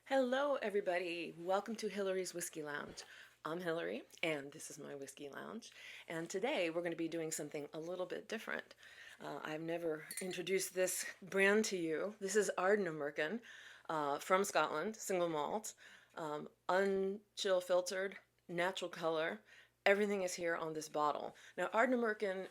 Hello, everybody. Welcome to Hillary's Whiskey Lounge. I'm Hillary, and this is my Whiskey Lounge. And today we're going to be doing something a little bit different. I've never introduced this brand to you. This is Ardnamuurchan from Scotland, single malt, unchill filtered, natural color. Everything is here on this bottle. Now, Ardnamuurchan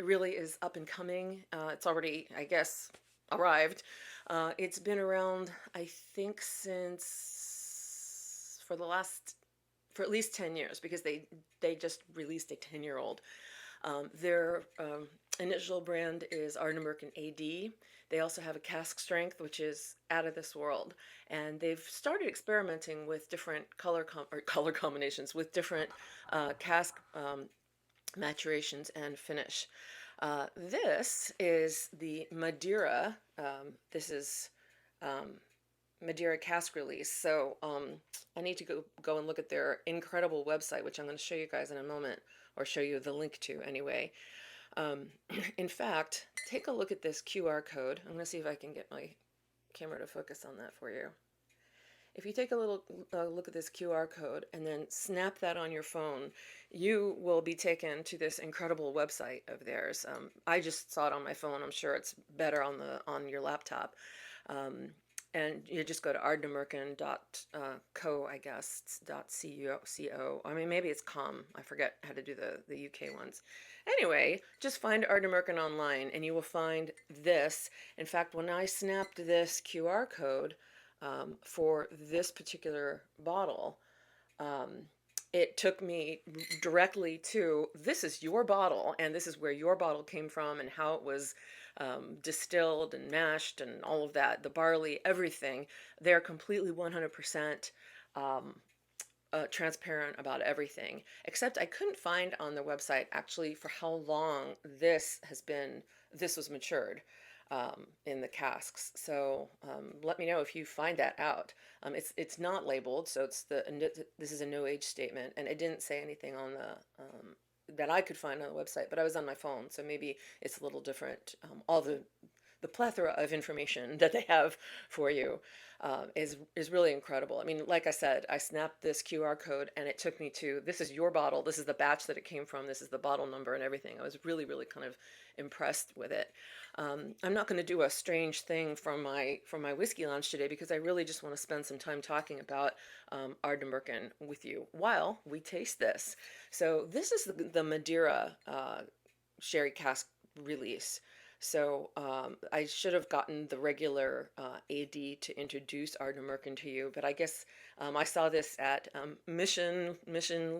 really is up and coming. It's already, I guess, arrived. It's been around, I think, since for at least 10 years because they just released a 10-year-old. Their initial brand is Ardnamuurchan AD. They also have a cask strength, which is out of this world, and they've started experimenting with different color combinations with different cask maturations and finish. This is the Madeira. This is Madeira cask release. So I need to go and look at their incredible website, which I'm going to show you guys in a moment, or show you the link to anyway. In fact, take a look at this QR code. I'm going to see if I can get my camera to focus on that for you. If you take a little look at this QR code and then snap that on your phone, you will be taken to this incredible website of theirs. I just saw it on my phone. I'm sure it's better on your laptop. And you just go to ardnamuurchan.co, I guess, .co. I mean, maybe it's com. I forget how to do the UK ones. Anyway, just find Ardnamuurchan online and you will find this. In fact, when I snapped this QR code for this particular bottle, it took me directly to, this is your bottle, and this is where your bottle came from and how it was distilled and mashed and all of that, the barley, everything. They're completely 100% transparent about everything, except I couldn't find on their website actually for how long this was matured in the casks. So let me know if you find that out. It's not labeled, so this is a no age statement, and it didn't say anything on the that I could find on the website, but I was on my phone, so maybe it's a little different. All the plethora of information that they have for you is really incredible. I mean, like I said, I snapped this QR code and it took me to, this is your bottle, this is the batch that it came from, this is the bottle number and everything. I was really, really kind of impressed with it. I'm not going to do a strange thing from my whiskey lounge today because I really just want to spend some time talking about Ardnamuurchan with you while we taste this. So this is the Madeira sherry cask release. So I should have gotten the regular AD to introduce Ardnamuurchan to you, but I guess I saw this at Mission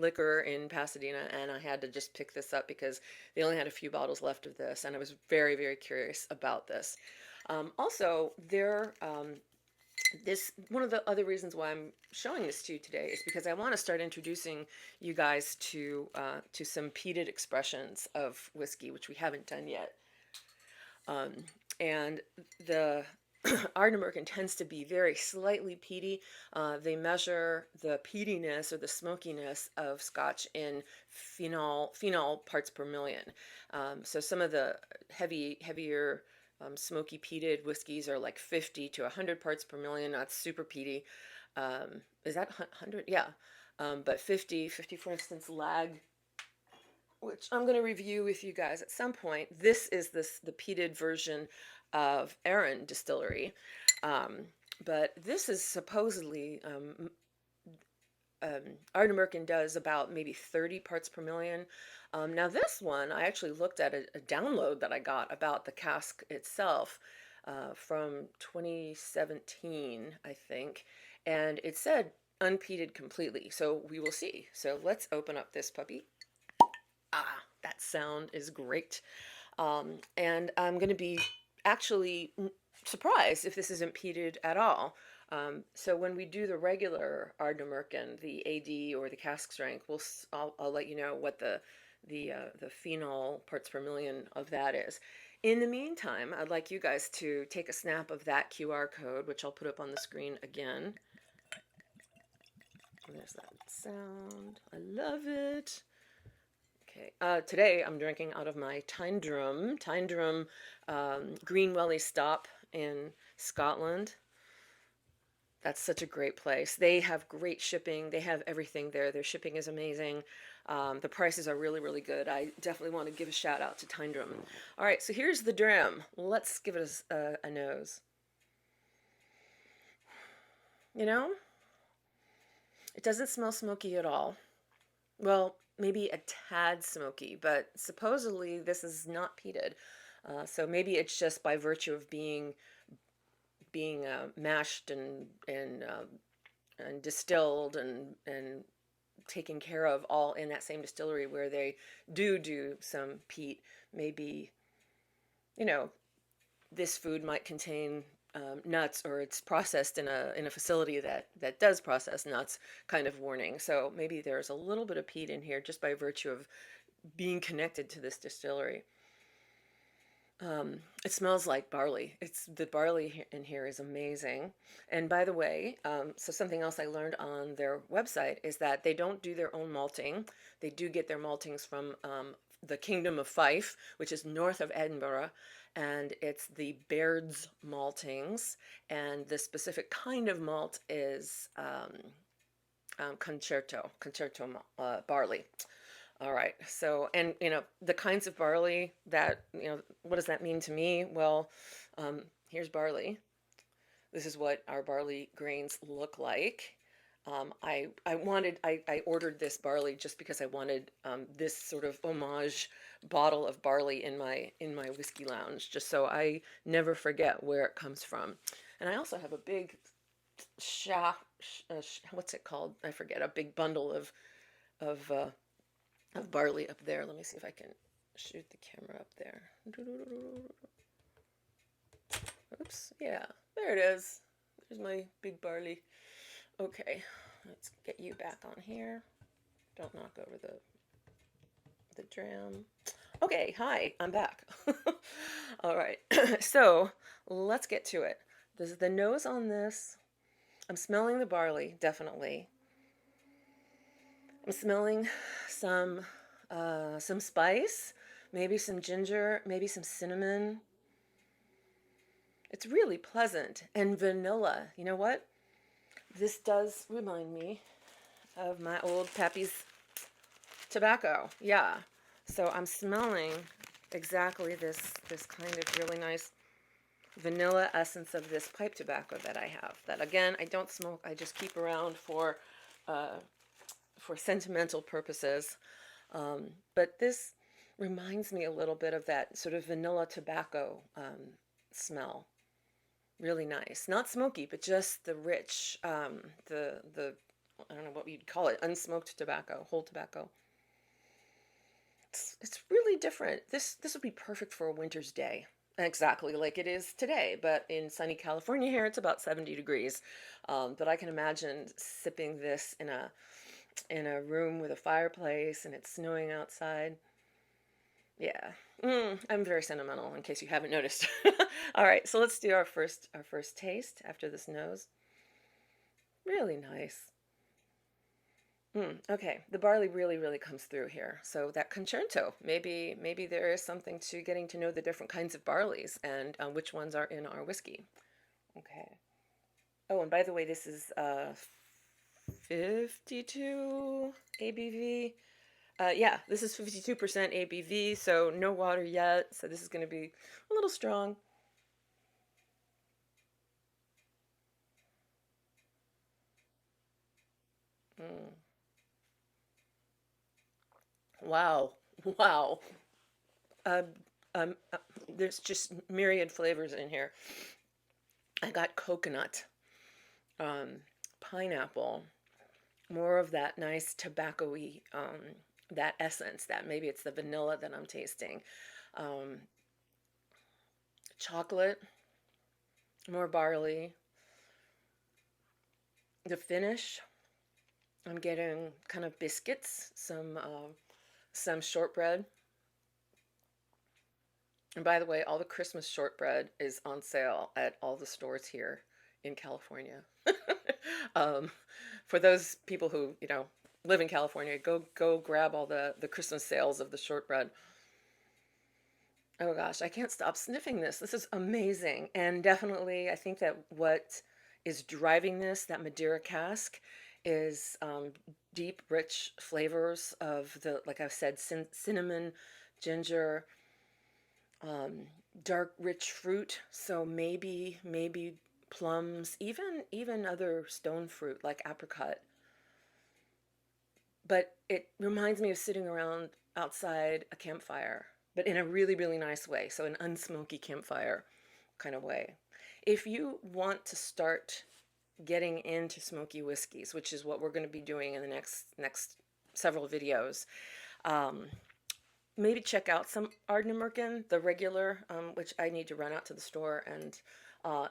Liquor in Pasadena, and I had to just pick this up because they only had a few bottles left of this, and I was very, very curious about this. Also, one of the other reasons why I'm showing this to you today is because I want to start introducing you guys to some peated expressions of whiskey, which we haven't done yet. And the Ardnamuurchan tends to be very slightly peaty. They measure the peatiness or the smokiness of Scotch in phenol parts per million. So some of the heavier smoky peated whiskeys are like 50 to 100 parts per million. That's super peaty. Is that 100? Yeah. But 50 for instance, lag, which I'm going to review with you guys at some point. This is the peated version of Distillery. But this is supposedly, Ardnamuurchan does about maybe 30 parts per million. Now this one, I actually looked at a download that I got about the cask itself from 2017, I think, and it said unpeated completely. So we will see. So let's open up this puppy. Ah, that sound is great. And I'm going to be actually surprised if this isn't peated at all. So when we do the regular Ardnamuurchan, the AD or the cask strength, I'll let you know what the phenol parts per million of that is. In the meantime, I'd like you guys to take a snap of that QR code, which I'll put up on the screen again. There's that sound. I love it. Okay, today I'm drinking out of my Tyndrum Green Welly Stop in Scotland. That's such a great place. They have great shipping. They have everything there. Their shipping is amazing. The prices are really, really good. I definitely want to give a shout out to Tyndrum. All right, so here's the dram. Let's give it a nose. You know, it doesn't smell smoky at all. Well, maybe a tad smoky, but supposedly this is not peated. So maybe it's just by virtue of being mashed and distilled and taken care of all in that same distillery where they do some peat. Maybe, you know, this food might contain nuts, or it's processed in a facility that does process nuts, kind of warning. So maybe there's a little bit of peat in here just by virtue of being connected to this distillery. It smells like barley. It's the barley in here is amazing. And by the way, so something else I learned on their website is that they don't do their own malting. They do get their maltings from the Kingdom of Fife, which is north of Edinburgh, and it's the Baird's maltings. And the specific kind of malt is concerto barley. All right. So, and the kinds of barley that, what does that mean to me? Well, here's barley. This is what our barley grains look like. I ordered this barley just because I wanted this sort of homage bottle of barley in my whiskey lounge, just so I never forget where it comes from. And I also have a big what's it called? I forget. A big bundle of uh, of barley up there. Let me see if I can shoot the camera up there. Oops. Yeah, there it is. There's my big barley. Okay, let's get you back on here. Don't knock over the dram. Okay, hi, I'm back. All right, so let's get to it. This is the nose on this. I'm smelling the barley, definitely. I'm smelling some spice, maybe some ginger, maybe some cinnamon. It's really pleasant. And vanilla. You know what? This does remind me of my old Pappy's tobacco. Yeah. So I'm smelling exactly this kind of really nice vanilla essence of this pipe tobacco that I have. That again, I don't smoke. I just keep around for sentimental purposes. But this reminds me a little bit of that sort of vanilla tobacco smell. Really nice. Not smoky, but just the rich, the I don't know what you'd call it, unsmoked tobacco, whole tobacco. It's really different. This would be perfect for a winter's day. Exactly like it is today, but in sunny California here, it's about 70 degrees. But I can imagine sipping this in a room with a fireplace and it's snowing outside. Yeah, I'm very sentimental, in case you haven't noticed. All right, so let's do our first taste after this nose. Really nice. Okay, the barley really, really comes through here. So that concerto, maybe there is something to getting to know the different kinds of barleys and which ones are in our whiskey. Okay. Oh, and by the way, this is 52 ABV. Yeah, this is 52% ABV, so no water yet. So this is going to be a little strong. Mm. Wow, wow. Uh, um, uh, there's just myriad flavors in here. I got coconut, um, pineapple, more of that nice tobacco-y, that essence. That maybe it's the vanilla that I'm tasting. Um, Chocolate, more barley. The finish, I'm getting kind of biscuits, some shortbread. And by the way, all the Christmas shortbread is on sale at all the stores here in California. um, for those people who live in California, go grab all the Christmas sales of the shortbread. Oh gosh, I can't stop sniffing this. This is amazing, and definitely, I think that what is driving this. That Madeira cask is deep, rich flavors of the, like I've said, cinnamon, ginger, um, dark, rich fruit. So maybe plums, even other stone fruit like apricot. But it reminds me of sitting around outside a campfire, but in a really, really nice way. So an unsmoky campfire kind of way. If you want to start getting into smoky whiskeys, which is what we're going to be doing in the next several videos, um, maybe check out some Ardnamurshan, the regular, which I need to run out to the store and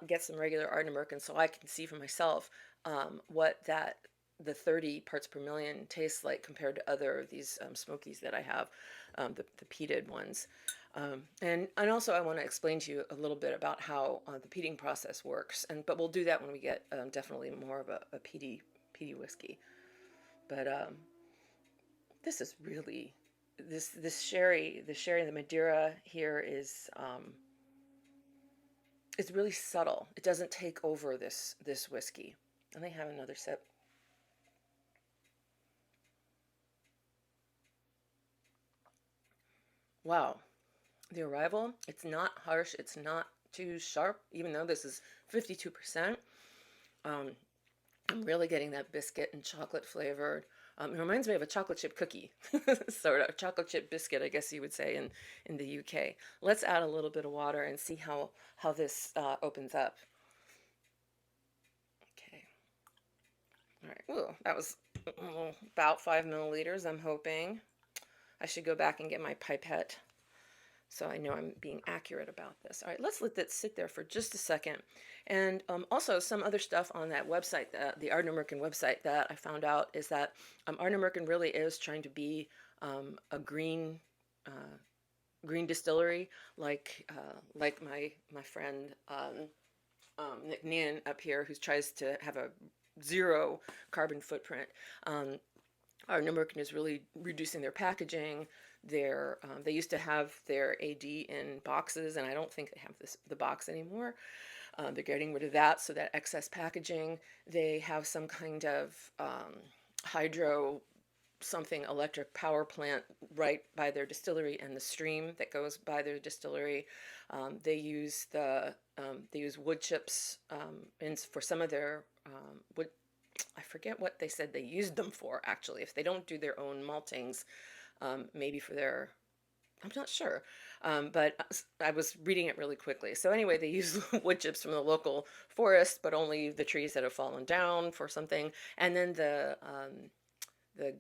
get some regular Ardnamurshan so I can see for myself what the 30 parts per million tastes like compared to other of these smokies that I have, the peated ones. And also I want to explain to you a little bit about how the peating process works, but we'll do that when we get definitely more of a peaty whiskey. But this is really this sherry, the Madeira here is it's really subtle. It doesn't take over this whiskey. Let me have another sip. Wow, the arrival, it's not harsh, it's not too sharp, even though this is 52%. Um, I'm really getting that biscuit and chocolate flavored. It reminds me of a chocolate chip cookie, sort of chocolate chip biscuit, I guess you would say in the UK. Let's add a little bit of water and see how this opens up. Okay. All right. Ooh, that was about 5 milliliters, I'm hoping. I should go back and get my pipette so I know I'm being accurate about this. All right, let's let that sit there for just a second. And also some other stuff on that website, the Ardnamurshan website, that I found out is that Ardnamurshan really is trying to be a green distillery, like my friend Nick Nin up here, who tries to have a zero carbon footprint. Ardnamurshan is really reducing their packaging. They used to have their AD in boxes, and I don't think they have the box anymore. They're getting rid of that, so that excess packaging. They have some kind of hydro something electric power plant right by their distillery and the stream that goes by their distillery. They use wood chips for some of their wood. I forget what they said they used them for, actually. If they don't do their own maltings, maybe for their, I'm not sure. But I was reading it really quickly. So anyway, they use wood chips from the local forest, but only the trees that have fallen down for something. And then the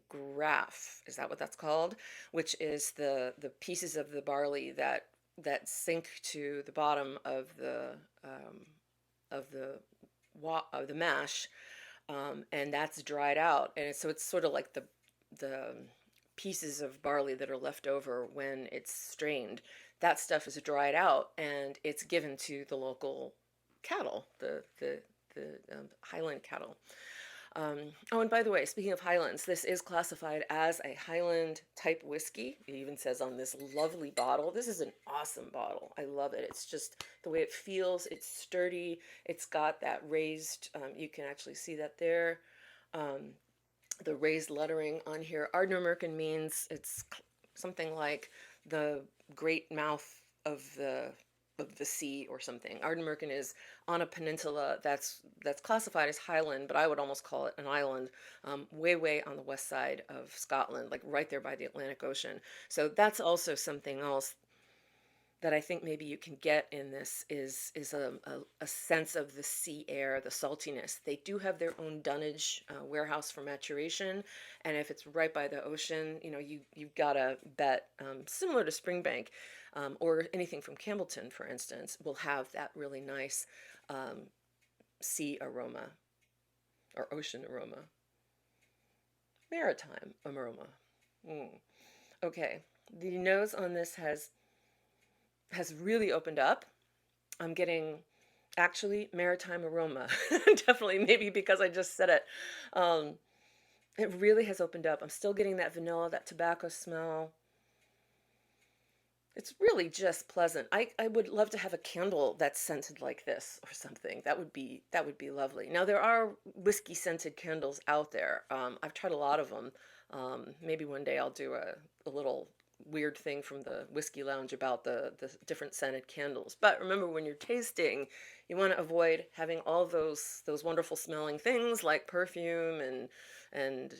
graff, is that what that's called? Which is the pieces of the barley that sink to the bottom of the mash, and that's dried out, and so it's sort of like the pieces of barley that are left over when it's strained. That stuff is dried out, and it's given to the local cattle, the Highland cattle. Oh, and by the way, speaking of Highlands, this is classified as a Highland type whiskey. It even says on this lovely bottle. This is an awesome bottle. I love it. It's just the way it feels. It's sturdy. It's got that raised, you can actually see that there. The raised lettering on here. Ardnamurshan means it's something like the great mouth of the sea or something. Ardnamurshan is on a peninsula that's classified as Highland, but I would almost call it an island, way on the west side of Scotland, like right there by the Atlantic Ocean. So that's also something else that I think maybe you can get in this is a sense of the sea air, the saltiness. They do have their own dunnage warehouse for maturation, and if it's right by the ocean, you've got to bet, similar to Springbank, or anything from Campbellton, for instance, will have that really nice sea aroma or ocean aroma, maritime aroma. Okay, the nose on this has really opened up. I'm getting actually maritime aroma. Definitely, maybe because I just said it. It really has opened up. I'm still getting that vanilla, that tobacco smell. It's really just pleasant. I would love to have a candle that's scented like this or something. That would be lovely. Now there are whiskey scented candles out there. I've tried a lot of them. Maybe one day I'll do a little weird thing from the whiskey lounge about the different scented candles. But remember, when you're tasting, you want to avoid having all those wonderful smelling things like perfume and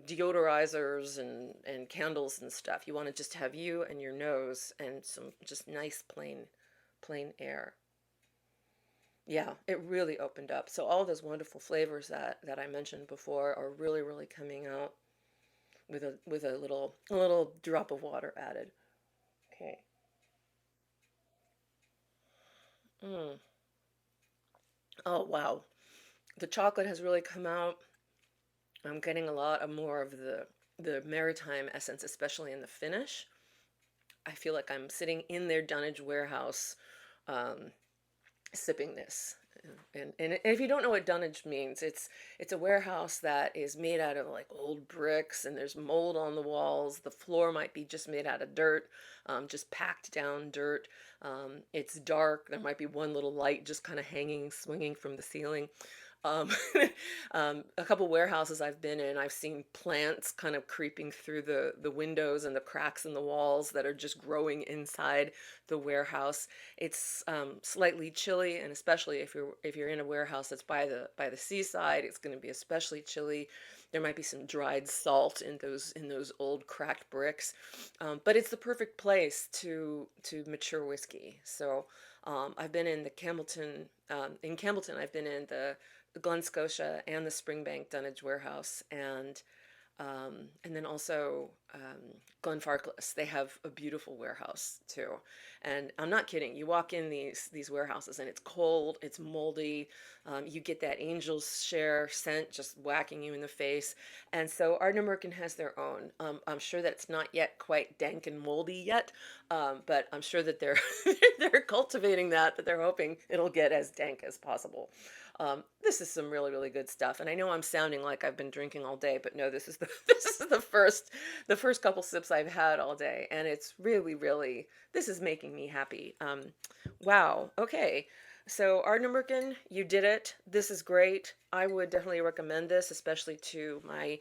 deodorizers and candles and stuff. You want to just have you and your nose and some just nice plain air. Yeah, it really opened up. So all those wonderful flavors that I mentioned before are really coming out with a little drop of water added. Okay. Mm. Oh wow. The chocolate has really come out. I'm getting a lot of more of the maritime essence, especially in the finish. I feel like I'm sitting in their dunnage warehouse, um, sipping this. And if you don't know what dunnage means, it's a warehouse that is made out of like old bricks, and there's mold on the walls. The floor might be just made out of dirt, just packed down dirt. It's dark. There might be one little light just kind of hanging, swinging from the ceiling. Um, a couple warehouses I've been in, I've seen plants kind of creeping through the windows and the cracks in the walls that are just growing inside the warehouse. It's slightly chilly, and especially if you're in a warehouse that's by the seaside, it's going to be especially chilly. There might be some dried salt in those old cracked bricks, but it's the perfect place to mature whiskey. So I've been in the Campbellton in Campbellton. I've been in the Glen Scotia and the Springbank Dunnage Warehouse, and then also Glenfarclas. They have a beautiful warehouse too, and I'm not kidding. You walk in these warehouses and it's cold, it's moldy. You get that angel's share scent just whacking you in the face, and so Ardnamurchan has their own. I'm sure that it's not yet quite dank and moldy yet, but I'm sure that they're they're cultivating that they're hoping it'll get as dank as possible. This is some really good stuff, and I know I'm sounding like I've been drinking all day, but no, this is the this is the first couple sips I've had all day, and it's really this is making me happy. Wow. Okay. So Ardnamurchan, you did it. This is great. I would definitely recommend this, especially to my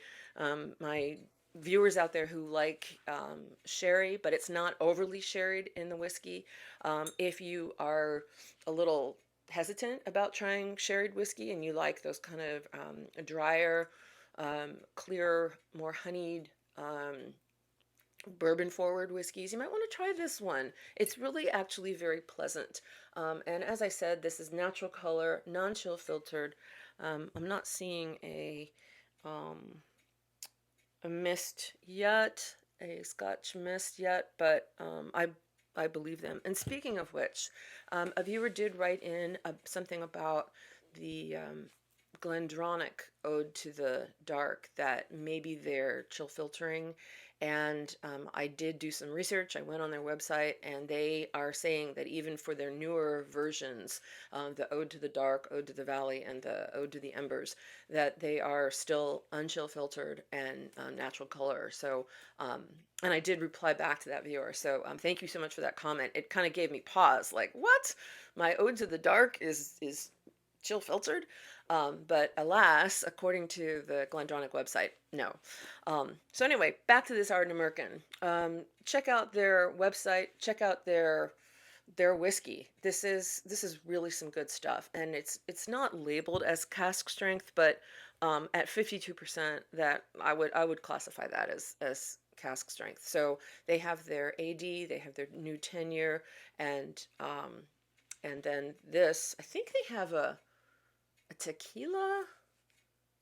viewers out there who like sherry, but it's not overly sherried in the whiskey. If you are a little hesitant about trying sherried whiskey and you like those kind of drier, clear, more honeyed, bourbon forward whiskeys, you might want to try this one. It's really actually very pleasant. And as I said, this is natural color, non-chill filtered. I'm not seeing um, a mist yet, a Scotch mist yet, but I believe them. And speaking of which, a viewer did write in something about the Glendronach Ode to the Dark, that maybe they're chill filtering. And I did do some research. I went on their website, and they are saying that even for their newer versions, the Ode to the Dark, Ode to the Valley, and the Ode to the Embers, that they are still unchill filtered and natural color. So, and I did reply back to that viewer. So thank you so much for that comment. It kind of gave me pause, like, what? My Ode to the Dark is chill filtered? But alas, according to the Glendronach website, no. So anyway, back to this Ardnamurchan. Check out their website. Check out their whiskey. This is really some good stuff, and it's not labeled as cask strength, but at 52%, that I would classify that as cask strength. So they have their AD, they have their new 10 year, and then this. I think they have a tequila.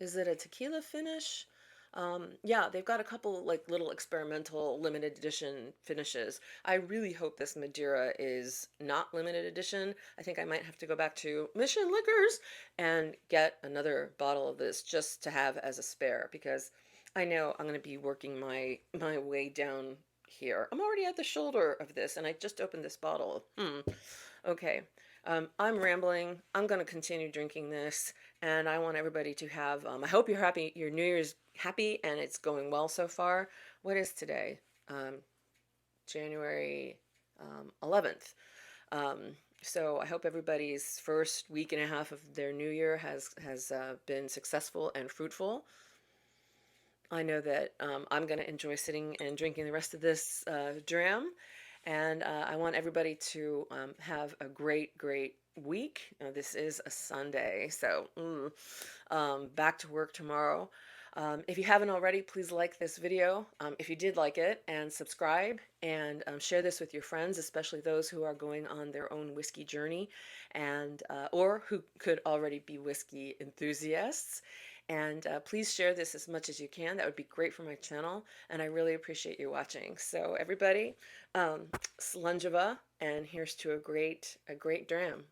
Is it a tequila finish? Yeah, they've got a couple like little experimental limited edition finishes. I really hope this Madeira is not limited edition. I think I might have to go back to Mission Liquors and get another bottle of this just to have as a spare, because I know I'm going to be working my way down here. I'm already at the shoulder of this, and I just opened this bottle. Okay. I'm rambling. I'm going to continue drinking this, and I want everybody to have. I hope you're happy. Your New Year's happy, and it's going well so far. What is today? Um, January 11th. So I hope everybody's first week and a half of their new year has been successful and fruitful. I know that I'm going to enjoy sitting and drinking the rest of this dram, and I want everybody to have a great week. This is a Sunday, so back to work tomorrow. If you haven't already, please like this video if you did like it, and subscribe, and share this with your friends, especially those who are going on their own whiskey journey, and or who could already be whiskey enthusiasts. And please share this as much as you can. That would be great for my channel, and I really appreciate you watching. So everybody, Slunjava, and here's to a great dram.